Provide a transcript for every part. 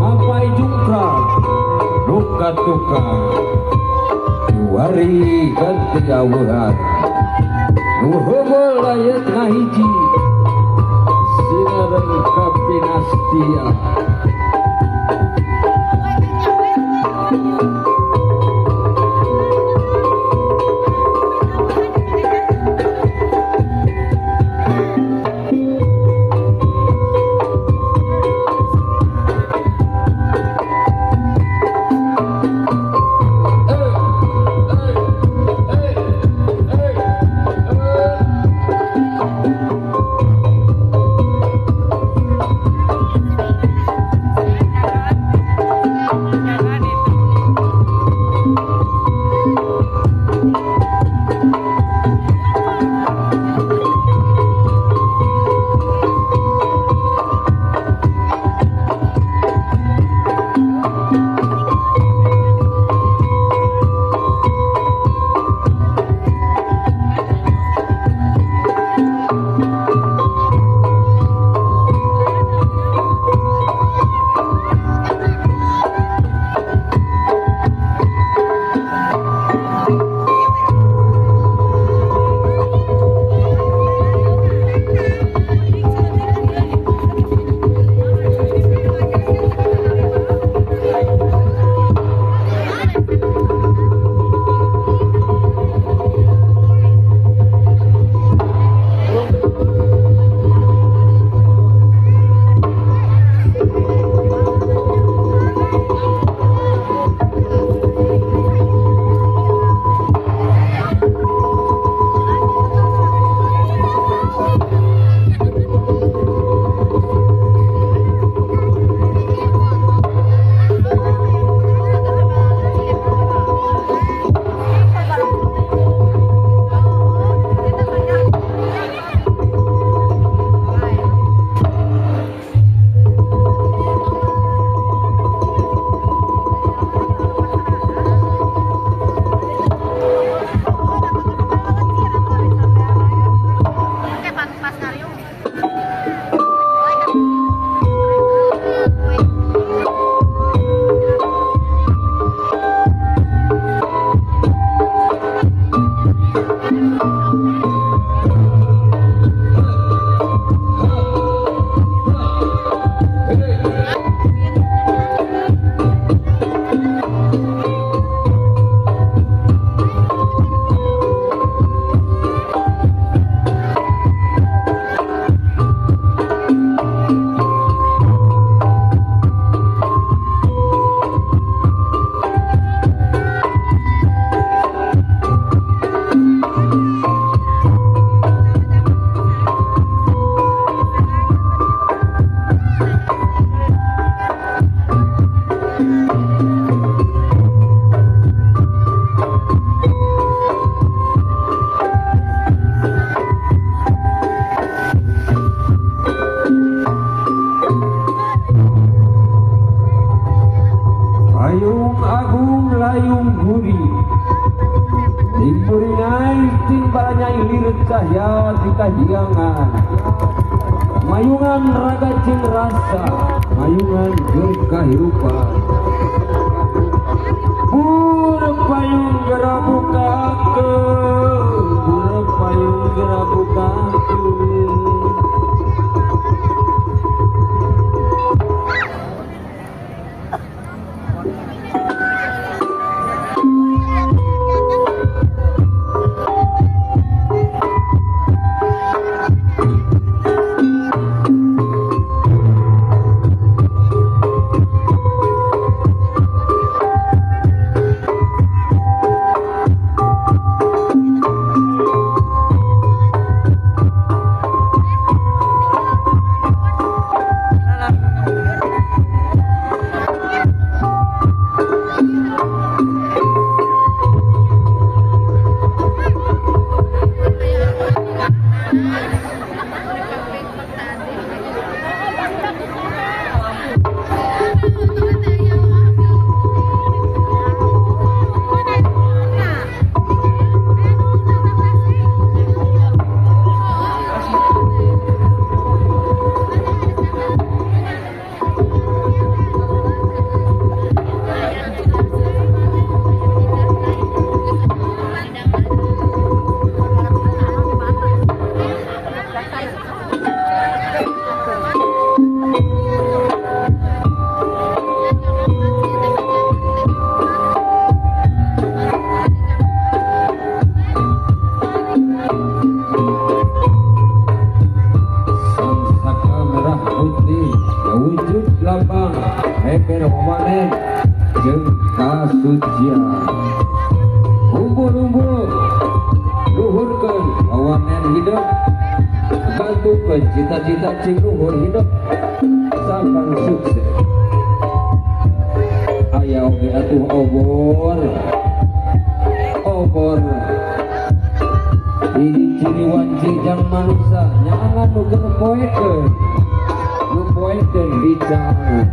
Mapai jungkra duka tuka wari ganti awuran nuhumul layat ngahiji sinareng kapinastia cahya di kahyangan mayungan raga cing rasa mayungan berkahirupan burung payung gerak buka ke burung payung gerak buka ke wujud lambang ember wanen jeung kasucian umbul-umbul luhurkeun wanen hidup bantukeun cita-cita cing luhur hidup sampai sukses aya oge atuh obor ciri wanci jang manusia nyangan nu poekeun bicara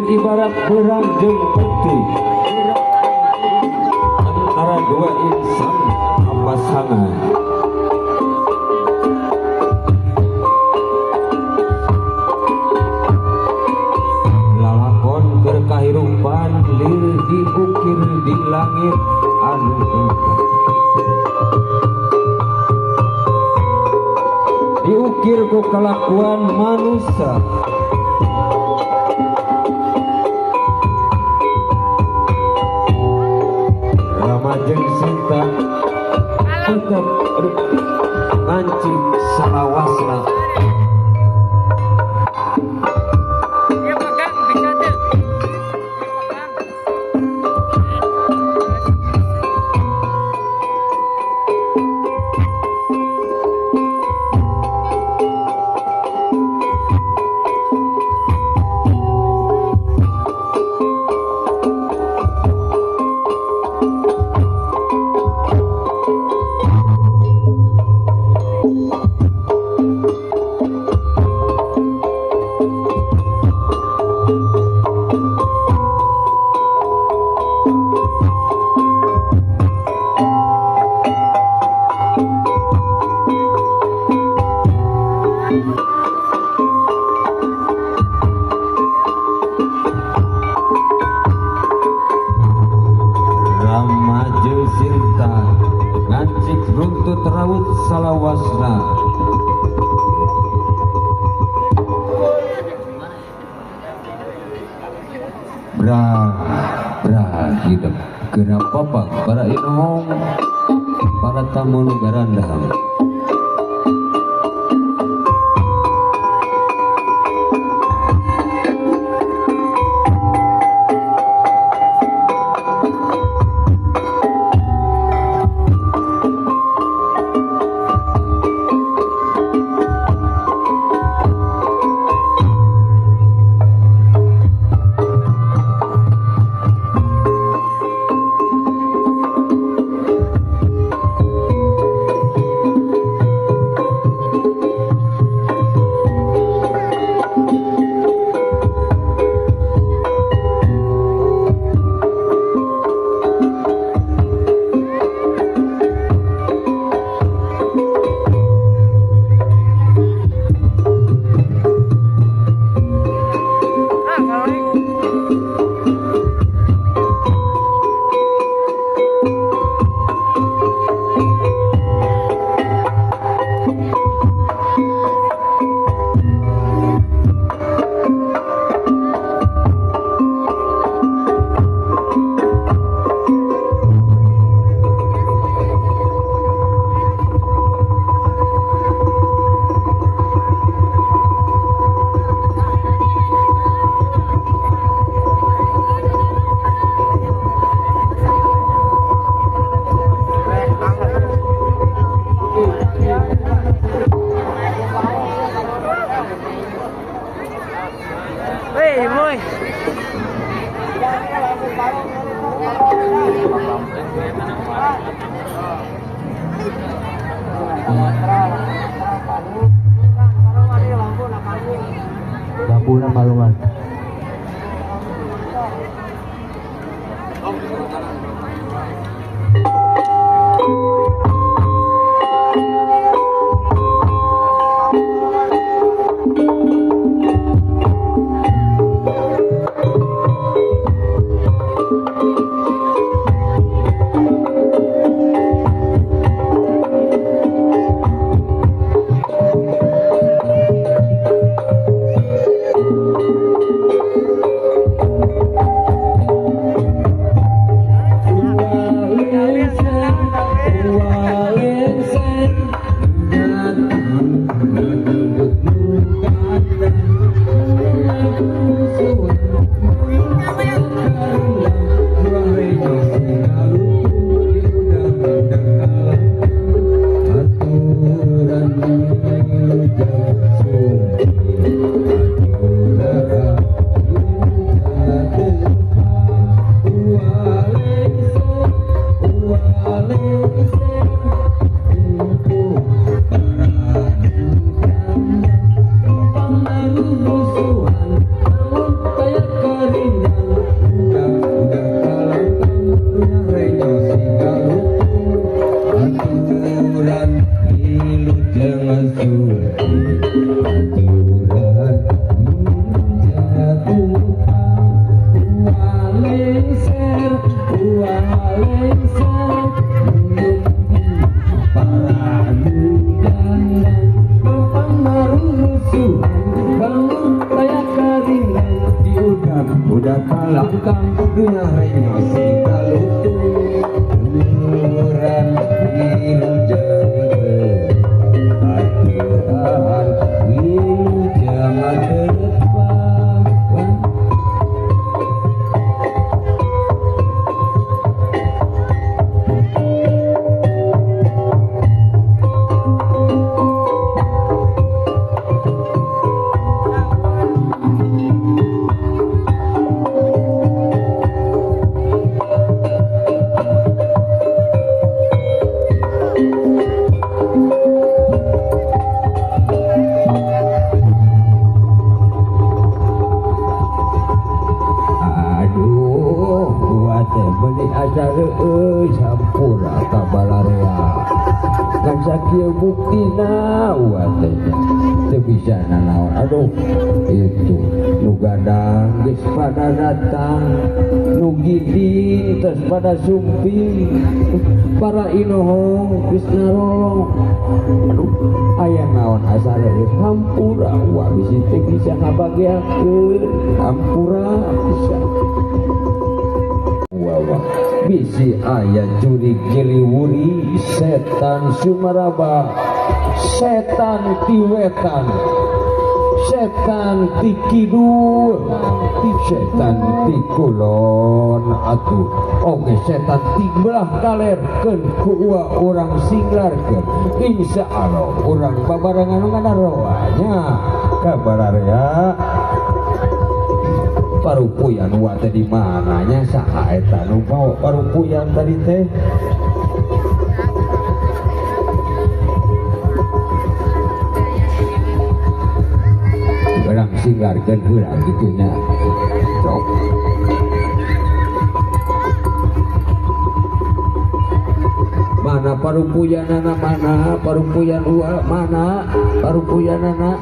ibarat perang jeung peti antara dua insan pasangan. Lalakon keur kahirupan lir diukir di langit anu indah, diukir ku kelakuan manusia. Ramajeng Sinta tetap ngancing salawasna. Ramajeng Sinta ngancik runtut raut salawasna. Hidup kenapa bang para inong para tamu negara daham. Gabuna malungan. Udah kalangkang dunia renyah singkalutu Nuran wilujeng aturan wilujeng adepan sampura kabalarea kan sakieu buktina watenya teu bisa nanaon aduh itu nu gadang geus pada datang nu gidi tos pada sumpi para inohong geus narolong aduh aya naon asare geus hampura wa bisi teu bisa ngabagiakeun hampura bisa wawa bisi aya jurig jeliwuri setan sumaraba setan tiwetan setan ti kidul setan ti kulon atuh oge setan ti belah kalerkeun ku urang singlarkeun insyaallah urang babarengan nganaroanya kabararea parupuyan wa teh di mananya saha eta nu bawa parupuyan tadi teh urang singlarkeun heula kitu nya sok mana parupuyanana mana parupuyan wa mana parupuyanana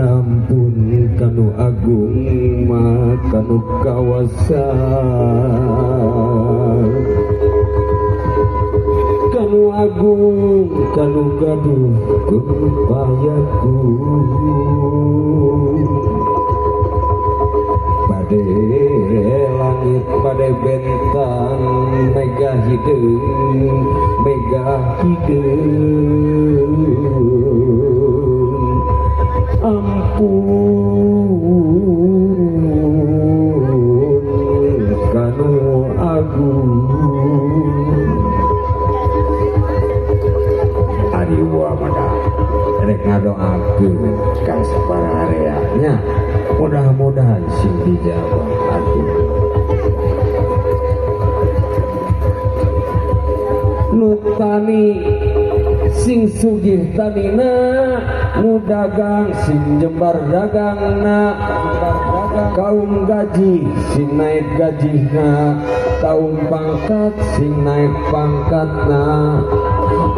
ampun kanu agung mah kanu kawasan kanu agung kanu gaduh kanu payaku pada langit pada bentang mega hideung mega hideung ampun dijawab atuh nu tani sing sugih tanina nu dagang sing jembar dagangna kaum gaji sing naik gajihna kaum pangkat sing naik pangkatna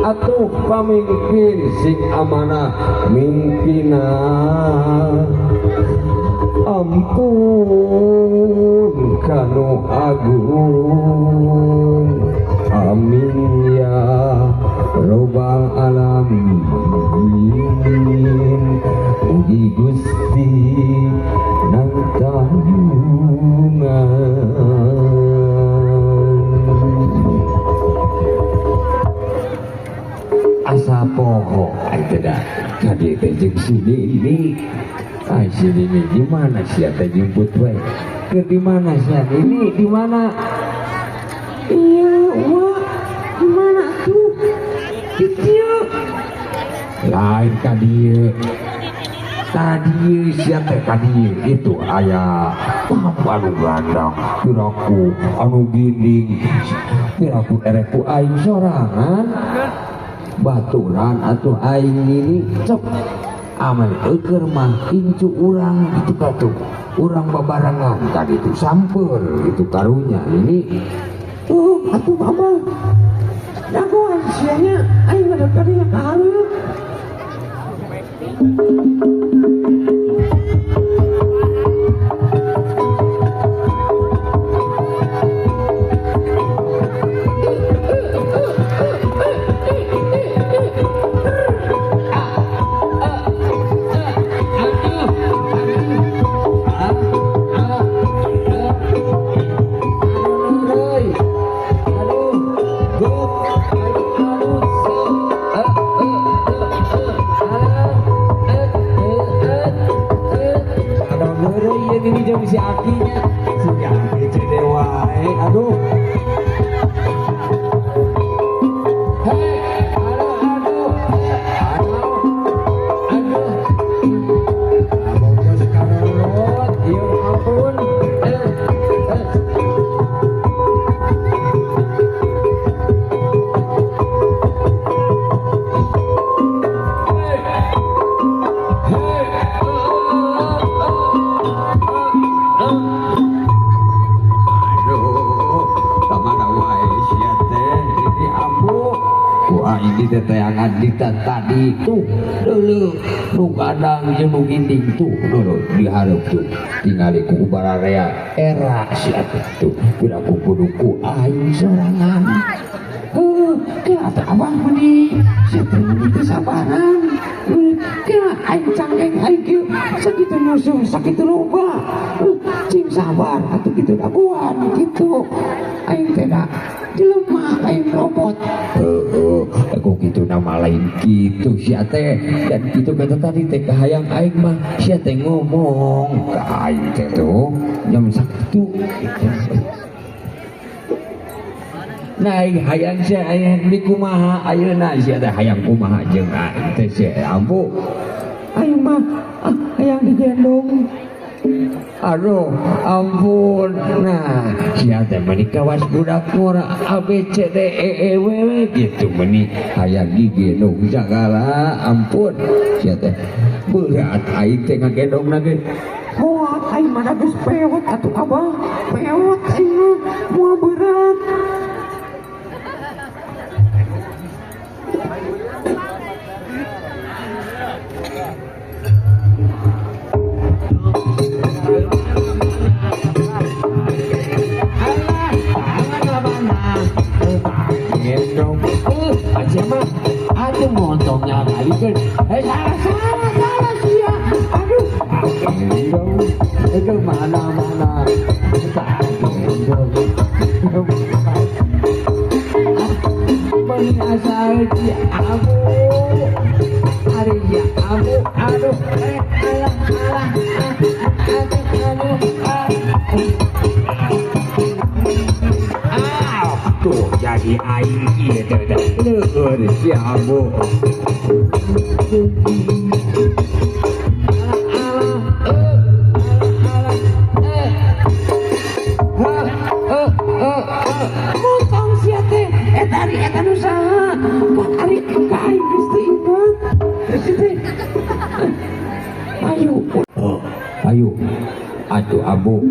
atuh pamimpin sing amanah mimpina ampun kanu agung amin ya robbal alamin mugi Gusti nang tangungan asa poho ay tidak kadi tejeng sini ini ay sini ini di mana sih ada jemput we ke di mana sih ini di mana iya wah di mana tuh di dia lain kadi tadi siapa tadi itu ayah anu gandang piraku anu ginding piraku ereku aing sorangan baturan atau aing ini cep aman eker mah incu urang itu katu urang babarangan tadi itu sampel itu karunya ini atuh mama dagoan sianya aing ada kadinya kahareuk ini jam si akinya si aki cedewa aduh hei aduh abang sekarang lot ya ampun ini teteangan kita tadi tuh dulu nu kadang jeung nu ginding tuh dulu dihareup tuh tingali ku bararea era sia tuh piraku kuduku aing sorangan kira abah meuni sia teh meuni kesabaran kira aing cangkeng aing kieu sakitu musuh sakitu loba cing sabar atuh kitu daguan kitu aing teh da jelema aing robot aku gitu nama lain gitu sia teh dan gitu kata tadi teh kahayang aing mah sia teh ngomong ka aing teh tuh jam sakitu nah hayang sia aya di kumaha ayeuna sia teh hayang kumaha jeung aing teh sia ampu aing mah hayang digendong aduh ampun nah sia teh meuni kawas budak murah ABCDEEW gitu meuni hayang digendong sagala ampun sia teh berat aing teh ngagendongna ge hoat aing mah geus pewot atuh abah pewot aing moal berat gendong aja mah aduh montongnya balikan salah sia aduh gendong itu mana gendong asal dia abu hari ya abu aduh alah tuh jadi aing kieu teh leueur si abu atuh abu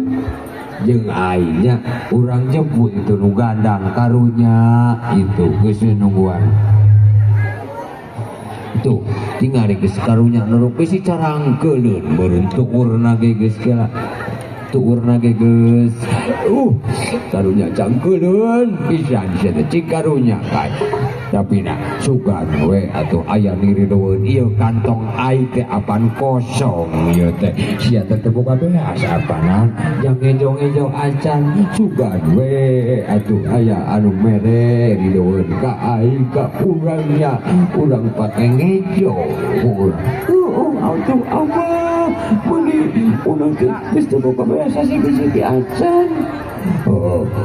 jeung aingnya urang jemput itu nu gandang karunya itu geus nungguan tuh tinggal geus karunya nurup si carangkeun beureun tukurna ge geus kela tukurna ge geus karunya cangkeun pisan sia cing karunya kae tapi nah sugan we atuh aya nirideun ieu kantong aing teh apan kosong ieu teh sia teh boga beas apanan jang ngejo-ngejo acan sugan we atuh aya anu mere rideun ka aing ka urangnya urang pake ngejo atuh apa meni urang teh geus teu boga beas sih geus acan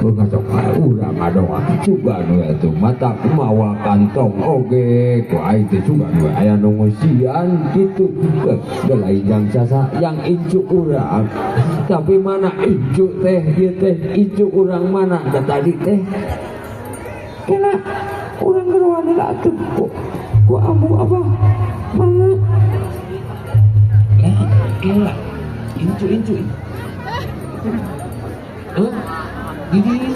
ngajak urang adoa sugan we atuh mata kumawa kantong oge ku aing teh sugan we aya nu ngeusian kitu da lain jang sasa yang incu urang tapi mana incu teh ieu teh incu urang mana da tadi teh kena urang gerowana lah atuh ku ambu abah mana lah kela incu Gini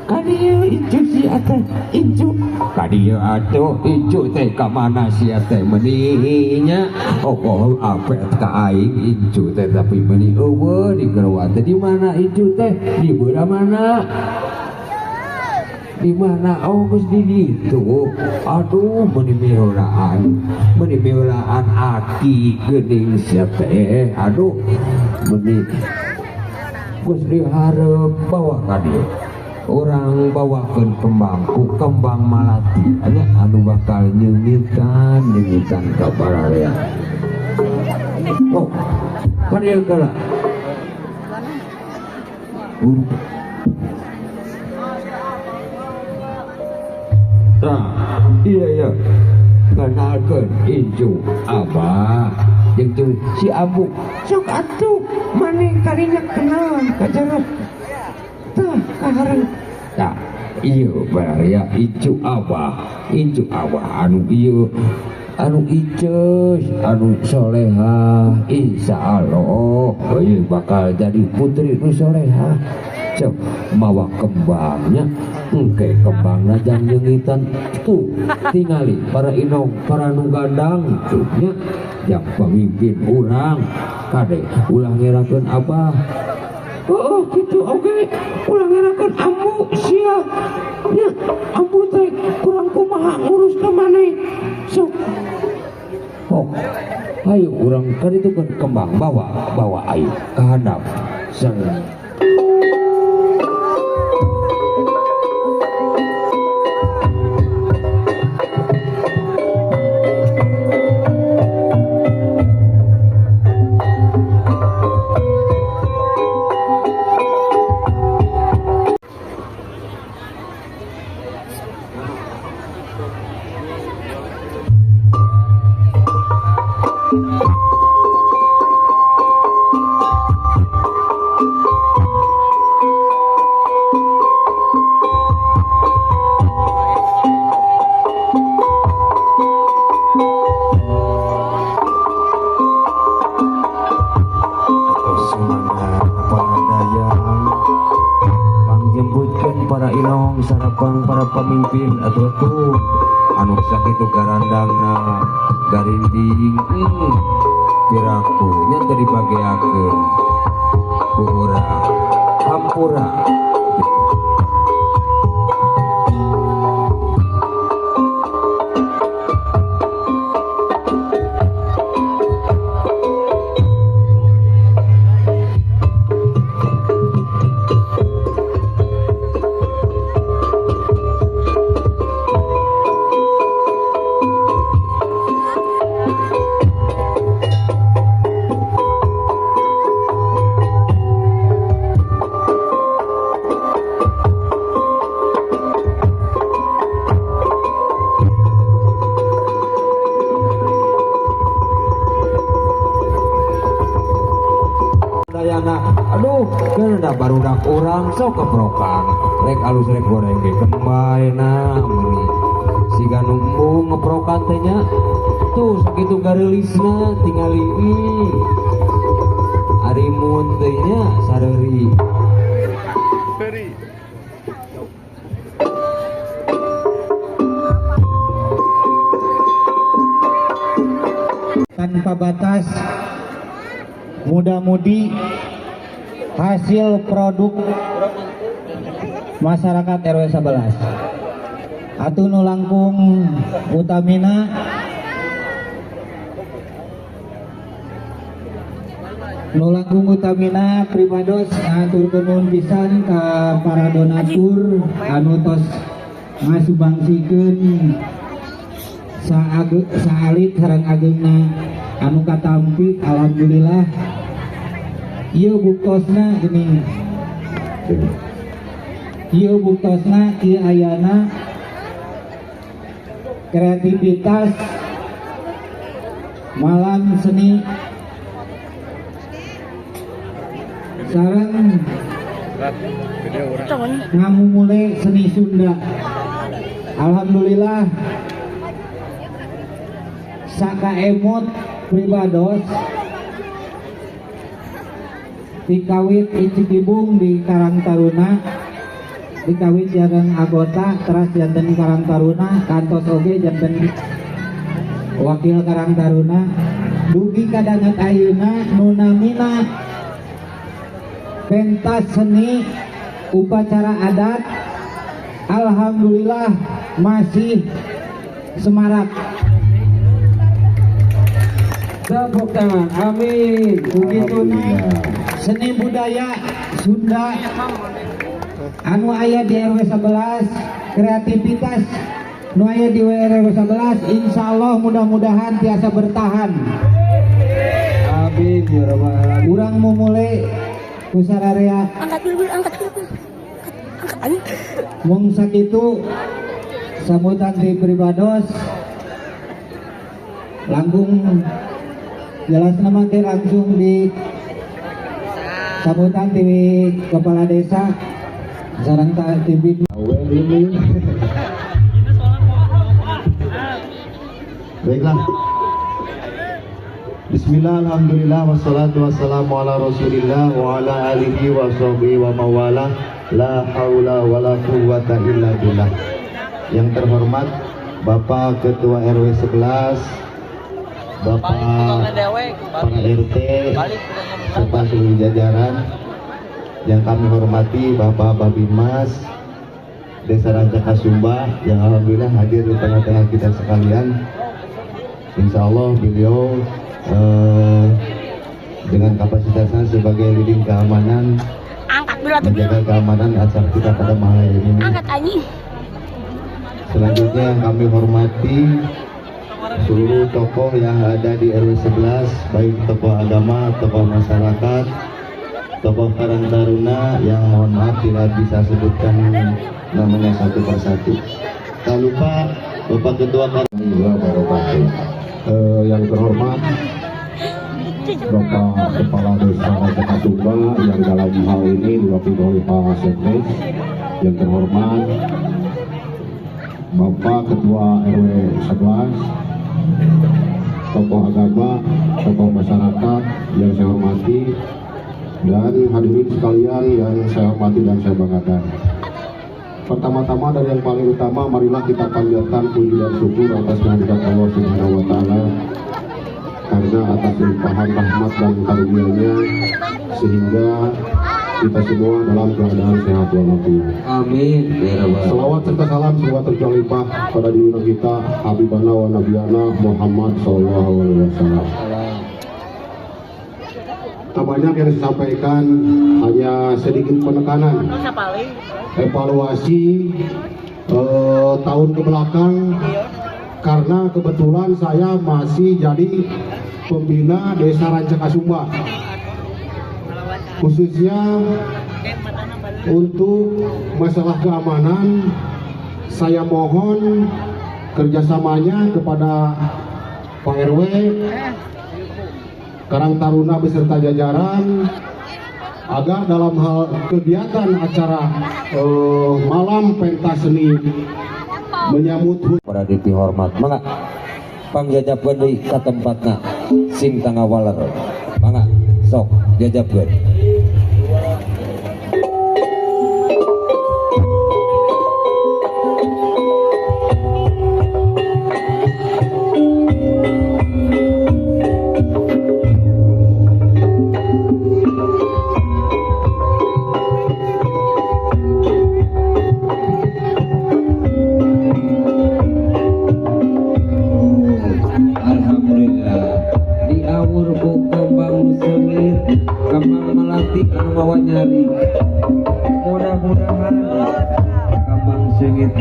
kadieu incu si ate incu kadieu atuh incu teh ka mana si ate meuni nya apet ka aing incu teh tapi meuni eueuh di gerowa teh di mana incu teh di beula mana di mana geus di ditu aduh meuni meulaan aki geuning sia teh aduh meuni geus dihareup bawa ka dieu orang bawakeun kembang malati anya anu bakal nyeungitan ka bararea kadieu geula iya kenalkeun incu abah jeung si abu sok atuh maneh kadinya kenalan ka jarot tah kahareng tah ieu baraya incu abah anu ieu anu iceus anu solehah insyaallah ieu bakal jadi putri nu solehah cok mawa kembangnya engke kembangna jang nyeungitan tuh tingali para inong para nu gandang nya yang pemimpin urang kade ulah ngerakeun abah gitu oke ulah ngerakeun ambu sia nya ambu teh kurang kumaha ngurusna maneh sok ayo urang kan itu kan kembang bawa ayo ke handap sang sarapang para pemimpin atau anu sakitu garandangna garinding piraku nya teu dibageakeun ku urang hampura aduh karena barudak orang sok keprokan rek alus rek goreng ge kembali na meuni siga numbu ngeprokan teh nya tuh sakitu garelisna tingali ari mun teh nya sareri tanpa batas, muda-mudi hasil produk masyarakat RW 11. Atuh nu langkung utamina pribados ngaturkeun nuhun pisan ka para donatur anu tos ngasubangsikeun saalit harang ageungna anu katampi. Alhamdulillah ieu buktosna geuning, ieu buktosna ieu ayana kreativitas malam seni sareng ngamumule seni Sunda. Alhamdulillah saka emot pribados dikawit Icikibung di Karang Taruna, dikawit janten anggota teras janten Karang Taruna kantos oge janten wakil Karang Taruna dugi kadanget ayeuna nunamina pentas seni upacara adat. Alhamdulillah masih semarak. tepuk tangan, amin. Begitu seni budaya Sunda anu aya di RW 11, kreativitas nu aya di RW 11 insyaallah mudah-mudahan tiasa bertahan. Amin ya rabbal alamin. Urang memulai kusararea angkat aja. mung sakitu sambutan di pribados langkung jelas nama teh langsung di sambutan di kepala desa sareng tibit baiklah. Bismillah, alhamdulillah, wassalatu wassalamu ala rasulillah wa ala alihi wa sahbihi wa mawala. La haula wa la quwwata illa billah. Yang terhormat Bapak Ketua RW 11, Bapak para RT serta seluruh jajaran yang kami hormati, Bapak Babimas Desa Rancakasumba yang alhamdulillah hadir di tengah-tengah kita sekalian. Insya Allah beliau dengan kapasitasnya sebagai leading keamanan menjaga keamanan acara kita pada malam hari ini. Selanjutnya yang kami hormati seluruh tokoh yang ada di RW 11, baik tokoh agama, tokoh masyarakat, tokoh Karang Taruna yang mohon maaf tidak bisa sebutkan namanya satu persatu. Tak lupa Bapak Ketua yang terhormat Bapak Kepala Desa Rancakasumba yang dalam hal ini diwakili oleh Pak Sekdes. Yang terhormat Bapak Ketua RW 11, tokoh agama, tokoh masyarakat yang saya hormati, dan hadirin sekalian yang saya hormati dan saya banggakan. Pertama-tama dari yang paling utama, marilah kita panjatkan puji dan syukur atas kehadirat Allah Subhanahu wa Ta'ala, karena atas limpahan rahmat dan karunia-Nya sehingga kita semua dalam keadaan sehat walafiat. Amin ya rabbal alamin. Salawat serta salam semoga tercurah pada diri kita Habibana wa Nabiyana Muhammad sallallahu alaihi wasallam. Tak banyak yang disampaikan, hanya sedikit penekanan evaluasi tahun kebelakang, karena kebetulan saya masih jadi pembina Desa Rancakasumba, khususnya untuk masalah keamanan. Saya mohon kerjasamanya kepada Pak RW, Karang Taruna beserta jajaran, agar dalam hal kegiatan acara malam pentas seni menyambut para diti hormat, mangga pangjajabkeun deui ka tempatna sing tangawaler. Mangga sok jajabkeun. Mudah-mudahan kembang sengit